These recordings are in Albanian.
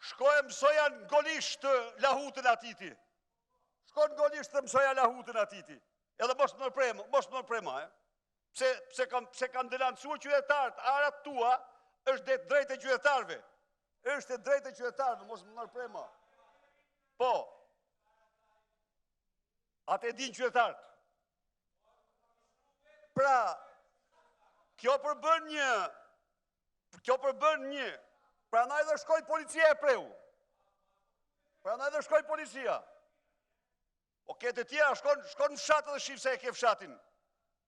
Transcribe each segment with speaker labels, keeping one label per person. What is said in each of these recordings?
Speaker 1: Shkoj mësoja në golisht të lahutën atiti. Shkoj në golisht të mësoja lahutën atiti. Edhe mos më nërprema, Pse kanë delancuar qytetarët, arat tua, është drejtë e qytetarëve. Është drejtë e qytetarëve, mos më nërprema. Po, atë e din qytetarët. Pra, kjo përbën një, pra na edhe shkoj policia e preu. Pra na edhe shkoj policia. O këtë e tjera, shkon në fshatë dhe shifë se e ke fshatin.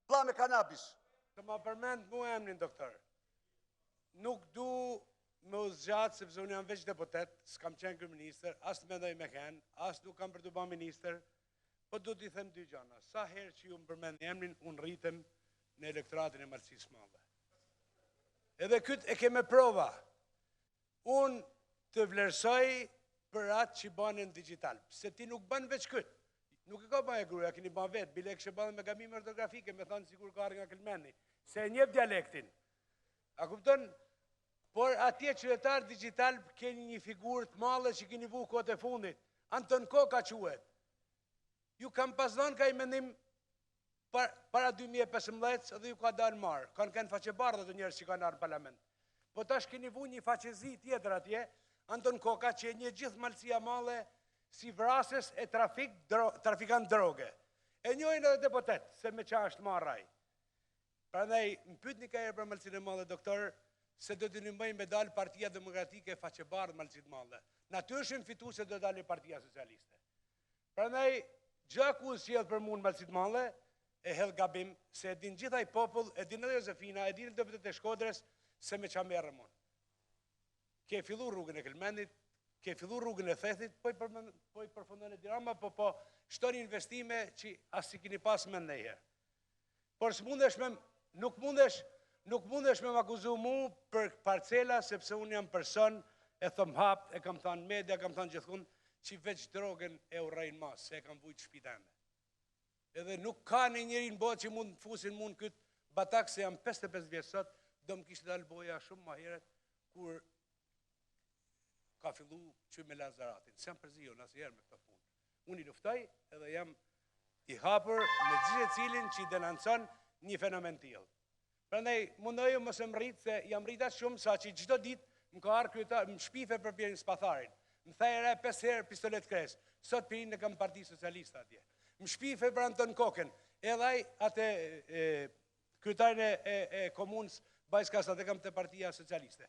Speaker 1: Pla me kanabis.
Speaker 2: Të ma përmend mu emrin, doktor. Nuk du me uzgjatë, sepse unë jam veç deputet, s'kam qenë kërëministër, as të mendoj me hen, as nuk kam për të ba ministër, po du t'i them dy gjana. Sa herë që ju më përmend emrin, unë rritem në elektoratin e Malësisë Madhe. Edhe këtë e keme prova. Unë të vlerësoj për atë që banë në digital, se ti nuk banë veç këtë. Nuk e ka ba e gruja, keni ba vetë, bile e kështë banë me gamime ortografike, me thonë sigur ka arë nga Kelmeni, se e njëp dialektin. A kupton? Por atje qytetar digital keni një figurë të male që keni vu kote fundit. Anton Koka quet. Ju kam pas dhënë ka i mendim para 2015 dhe ju ka dalë marë. Kanë kënë faqe bardhe të njerës që kanë arë në parlament. Po tash keni vu një faqezi tjetër atje, Anton Koka që e një gjithë Malësia male si vrasës e trafikant droge. E njojnë edhe deputet, se me qa është marraj. Pra ndaj, më pyt një ka e për Malësinë e Madhe, doktor, se do të nëmbëjnë me dalë Partia Demokratike faqebardë Malësinë Madhe. Natyrshëm fitu se do dalë Partia Socialiste. Pra ndaj, gjaku sjellë për mund Malësinë Madhe, e hedh gabim, se e din gjithaj popull, e din edhe Josefina, e din deputet e Shkodrës, se me qa merë mund. Ke fillu rrugën e Kelmenit, ke fillu rrugën e Thethit, po i përfundon e Dirama, po shtoni investime që as si kini pas me ndejherë. Por nuk mundesh me m'akuzu mu për parcela, sepse unë jam person, e thëm hap, e kam thanë media, kam thanë gjithkun, që veç drogen e urrejnë mas, se e kam vujtë shpitende. Edhe nuk ka në njëri në botë që mund të fusin mund këtë batak, se jam 55 vjetë sot, do më kishtë dalë boja shumë ma heret, kur ka fillu që me Lazaratin. Se jam përzi jo, nësë herë me këta punë. Unë i luftoj edhe jam i hapër me gjithë cilin që i denanson një fenomen tjilë. Prandaj, mundoju mësë më rritë, se jam rritat shumë, sa që gjithdo ditë më ka arë kryetar, më shpife për pjerin Spatharin. Më thajre 5 herë pistolet kres. Sot pirin në kam Parti Socialista atje. Më shpife për Anton Kokën. Edhaj atë kryetarin e komunës Bajskasat e kam të Partia Socialiste.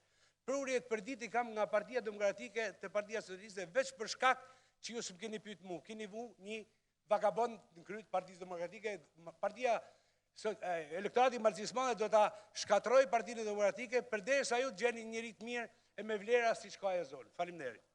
Speaker 2: Prurjet për dit i kam nga Partia Demokratike të Partia Socialiste veç për shkak që ju së më keni pytë mu. Keni vu një vagabond në kryet Partisë Demokratike. Partia Elektorati Malësisë Madhe do të shkatroj Partinë Demokratike për dhe sa ju të gjeni njërit mirë e me vlera si shka e zonë. Faleminderit.